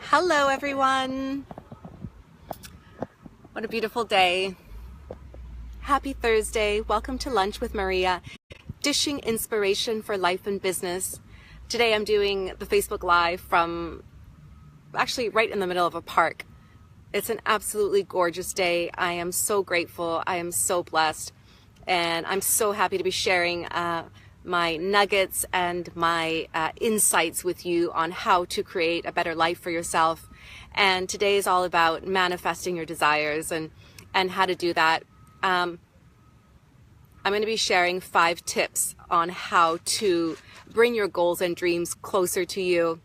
Hello everyone. What a beautiful day. Happy Thursday. Welcome to Lunch with Maria, dishing inspiration for life and business. Today I'm doing the Facebook Live from actually right in the middle of a park. It's an absolutely gorgeous day. I am so grateful. I am so blessed. And I'm so happy to be sharing my nuggets and my insights with you on how to create a better life for yourself. And today is all about manifesting your desires and how to do that. I'm going to be sharing 5 tips on how to bring your goals and dreams closer to you.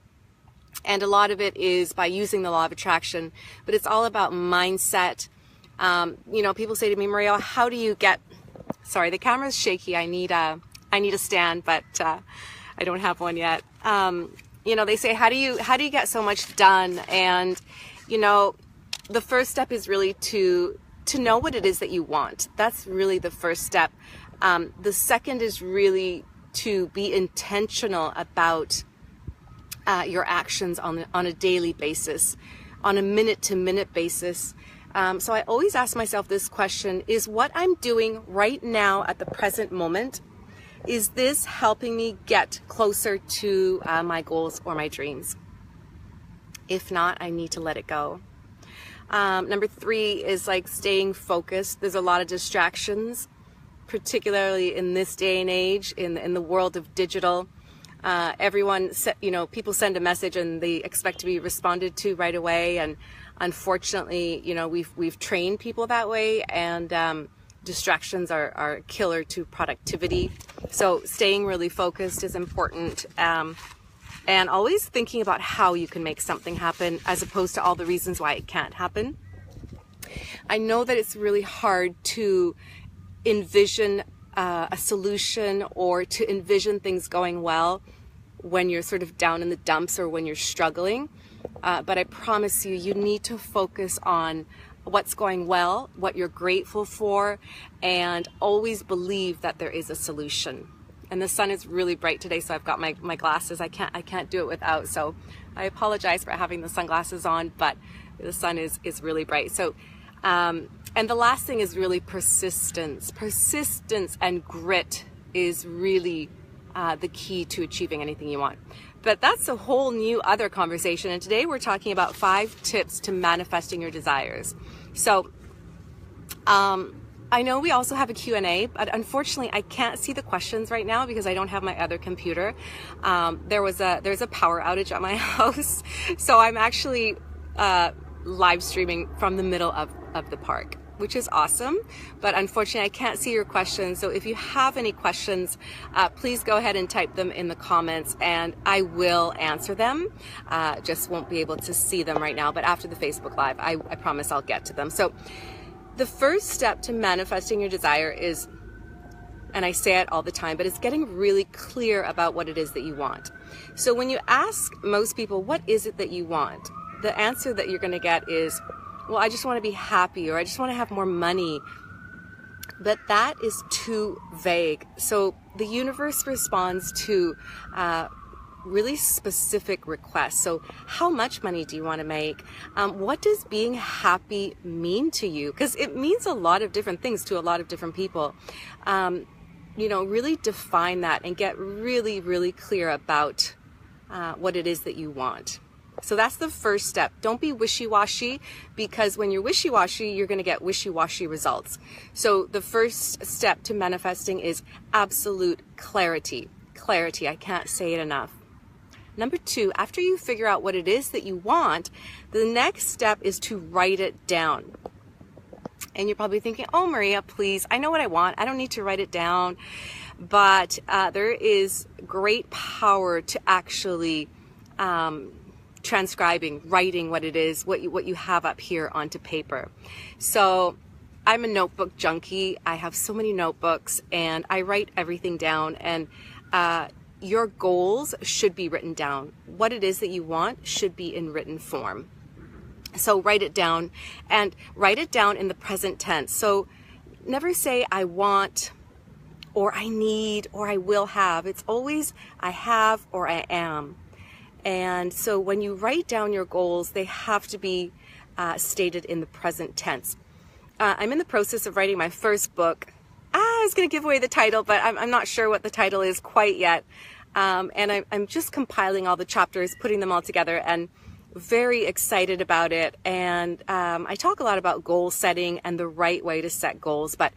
And a lot of it is by using the law of attraction, but it's all about mindset. People say to me, Maria, how do you get, sorry, the camera's shaky. I need a stand, but I don't have one yet. They say, how do you get so much done? And, the first step is really to know what it is that you want. That's really the first step. The second is really to be intentional about your actions on a daily basis, on a minute-to-minute basis. So I always ask myself this question, is what I'm doing right now at the present moment, is this helping me get closer to my goals or my dreams? If not, I need to let it go. Number 3 is like staying focused. There's a lot of distractions, particularly in this day and age, in the world of digital. People send a message and they expect to be responded to right away. And unfortunately, we've trained people that way, and distractions are killer to productivity. So staying really focused is important. And always thinking about how you can make something happen as opposed to all the reasons why it can't happen. I know that it's really hard to envision a solution or to envision things going well when you're sort of down in the dumps or when you're struggling. But I promise you, you need to focus on what's going well, what you're grateful for, and always believe that there is a solution. And the sun is really bright today, so I've got my glasses. I can't do it without, so I apologize for having the sunglasses on, but the sun is really bright. So and the last thing is really persistence. Persistence and grit is really the key to achieving anything you want. But that's a whole new other conversation. And today we're talking about 5 tips to manifesting your desires. So I know we also have a Q&A, but unfortunately I can't see the questions right now because I don't have my other computer. There's a power outage at my house. So I'm actually live streaming from the middle of the park, which is awesome, but unfortunately I can't see your questions. So if you have any questions, please go ahead and type them in the comments and I will answer them. Just won't be able to see them right now, but after the Facebook Live, I promise I'll get to them. So the first step to manifesting your desire is, and I say it all the time, but it's getting really clear about what it is that you want. So when you ask most people, what is it that you want? The answer that you're going to get is, well, I just want to be happy, or I just want to have more money. But that is too vague. So the universe responds to really specific requests. So how much money do you want to make? What does being happy mean to you? Because it means a lot of different things to a lot of different people. Really define that and get really, really clear about what it is that you want. So that's the first step. Don't be wishy-washy, because when you're wishy-washy, you're going to get wishy-washy results. So the first step to manifesting is absolute clarity. Clarity. I can't say it enough. Number 2, after you figure out what it is that you want, the next step is to write it down. And you're probably thinking, oh, Maria, please, I know what I want. I don't need to write it down. But there is great power to actually transcribing, writing what it is, what you have up here onto paper. So I'm a notebook junkie. I have so many notebooks and I write everything down, and your goals should be written down. What it is that you want should be in written form. So write it down, and write it down in the present tense. So never say I want, or I need, or I will have. It's always I have or I am. And so when you write down your goals, they have to be stated in the present tense. I'm in the process of writing my first book. I was going to give away the title, but I'm not sure what the title is quite yet. And I'm just compiling all the chapters, putting them all together, and very excited about it. And I talk a lot about goal setting and the right way to set goals, but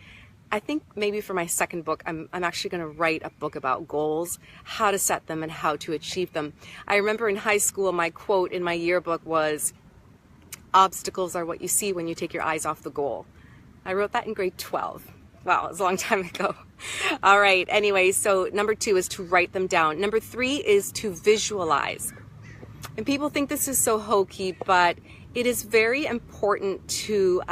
I think maybe for my second book, I'm actually going to write a book about goals, how to set them and how to achieve them. I remember in high school, my quote in my yearbook was, "Obstacles are what you see when you take your eyes off the goal." I wrote that in grade 12. Wow, it was a long time ago. All right, anyway, so number 2 is to write them down. Number 3 is to visualize. And people think this is so hokey, but it is very important to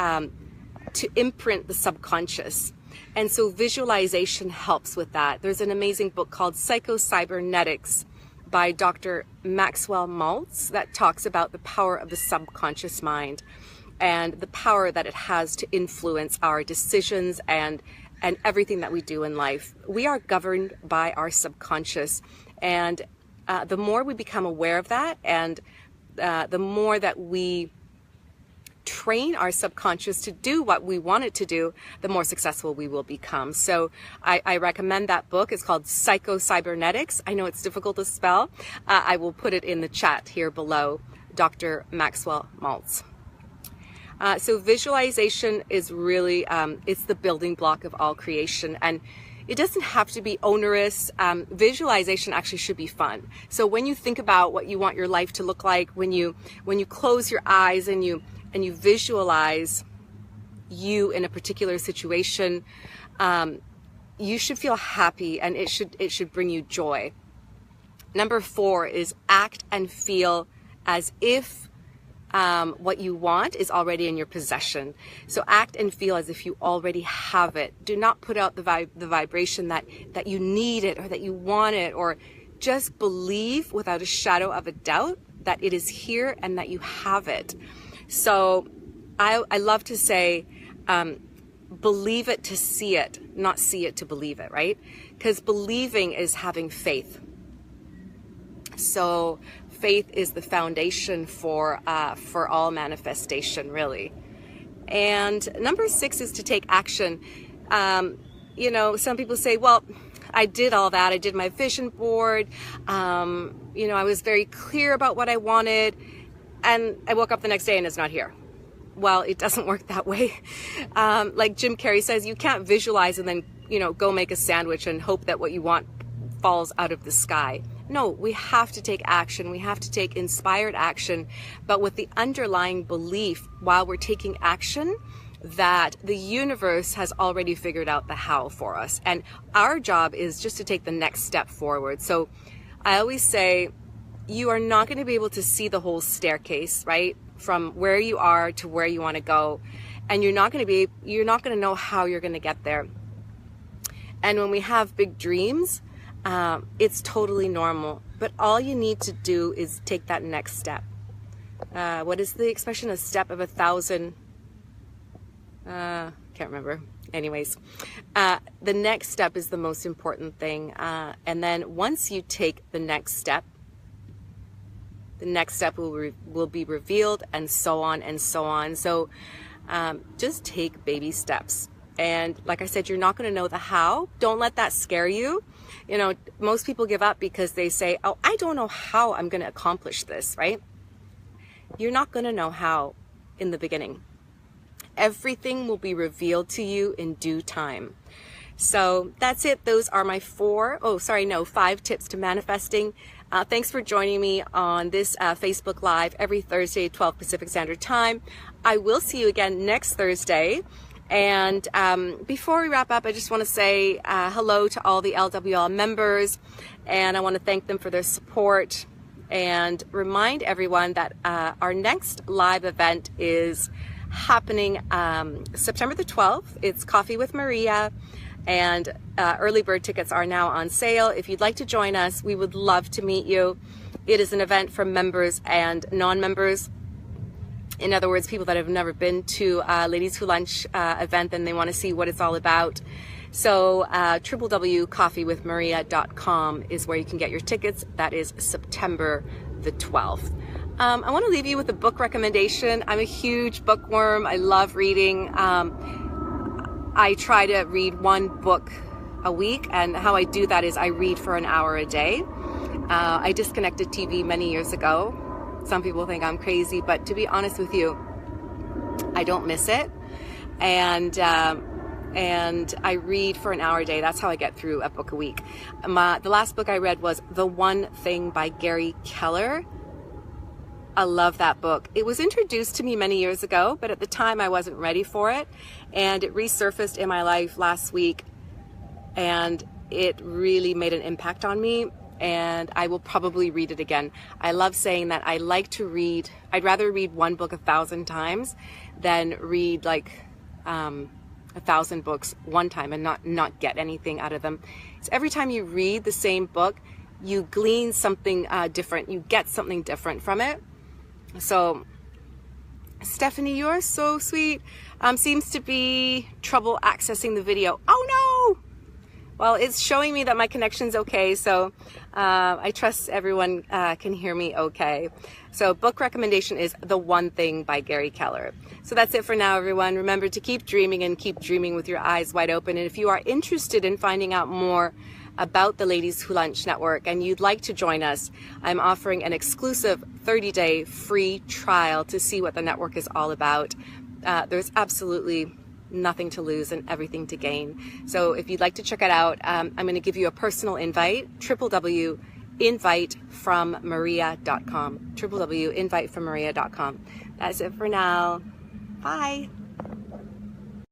imprint the subconscious. And so visualization helps with that. There's an amazing book called Psycho-Cybernetics by Dr. Maxwell Maltz that talks about the power of the subconscious mind and the power that it has to influence our decisions and everything that we do in life. We are governed by our subconscious, and the more we become aware of that, and the more that we train our subconscious to do what we want it to do, the more successful we will become. So I recommend that book. It's called Psycho-Cybernetics. I know it's difficult to spell. I will put it in the chat here below, Dr. Maxwell Maltz. So visualization is really, it's the building block of all creation. And it doesn't have to be onerous. Visualization actually should be fun. So when you think about what you want your life to look like, when you close your eyes and you visualize you in a particular situation, you should feel happy, and it should bring you joy. Number 4 is act and feel as if what you want is already in your possession. So act and feel as if you already have it. Do not put out the vibration that you need it or that you want it, or just believe without a shadow of a doubt that it is here and that you have it. So I love to say, believe it to see it, not see it to believe it, right? Because believing is having faith. So faith is the foundation for all manifestation, really. And number 6 is to take action. You know, some people say, well, I did all that. I did my vision board. You know, I was very clear about what I wanted, and I woke up the next day and it's not here. Well, it doesn't work that way. Like Jim Carrey says, you can't visualize and then, you know, go make a sandwich and hope that what you want falls out of the sky. No, we have to take action. We have to take inspired action, but with the underlying belief while we're taking action that the universe has already figured out the how for us. And our job is just to take the next step forward. So I always say, you are not going to be able to see the whole staircase, right? From where you are to where you want to go. And you're not going to know how you're going to get there. And when we have big dreams, it's totally normal. But all you need to do is take that next step. What is the expression? A step of 1,000. Can't remember. Anyways, the next step is the most important thing. And then once you take the next step will be revealed, and so on and so on. So just take baby steps. And like I said, you're not going to know the how. Don't let that scare you. You know, most people give up because they say, oh, I don't know how I'm going to accomplish this, right? You're not going to know how in the beginning. Everything will be revealed to you in due time. So that's it. Those are my 5 tips to manifesting. Thanks for joining me on this Facebook Live every Thursday at 12 Pacific Standard Time. I will see you again next Thursday. And before we wrap up, I just want to say hello to all the LWL members, and I want to thank them for their support, and remind everyone that our next live event is happening September the 12th. It's Coffee with Maria, and early bird tickets are now on sale. If you'd like to join us, we would love to meet you. It is an event for members and non-members. In other words, people that have never been to a Ladies Who Lunch event, and they want to see what it's all about. So www.coffeewithmaria.com is where you can get your tickets. That is September the 12th. I want to leave you with a book recommendation. I'm a huge bookworm. I love reading. I try to read one book a week, and how I do that is I read for an hour a day. I disconnected TV many years ago. Some people think I'm crazy, but to be honest with you, I don't miss it. And I read for an hour a day. That's how I get through a book a week. The last book I read was The One Thing by Gary Keller. I love that book. It was introduced to me many years ago, but at the time I wasn't ready for it. And it resurfaced in my life last week, and it really made an impact on me, and I will probably read it again. I love saying that I like to read. I'd rather read one book 1,000 times than read like 1,000 books one time and not get anything out of them. So every time you read the same book, you glean something different. You get something different from it. So, Stephanie, you're so sweet. Seems to be trouble accessing the video. Oh no! Well, it's showing me that my connection's okay, so I trust everyone can hear me okay. So book recommendation is The One Thing by Gary Keller. So that's it for now, everyone. Remember to keep dreaming and keep dreaming with your eyes wide open. And if you are interested in finding out more about the Ladies Who Lunch Network and you'd like to join us, I'm offering an exclusive 30-day free trial to see what the network is all about. There's absolutely nothing to lose and everything to gain. So if you'd like to check it out, I'm going to give you a personal invite, www.invitefrommaria.com, www.invitefrommaria.com. That's it for now. Bye.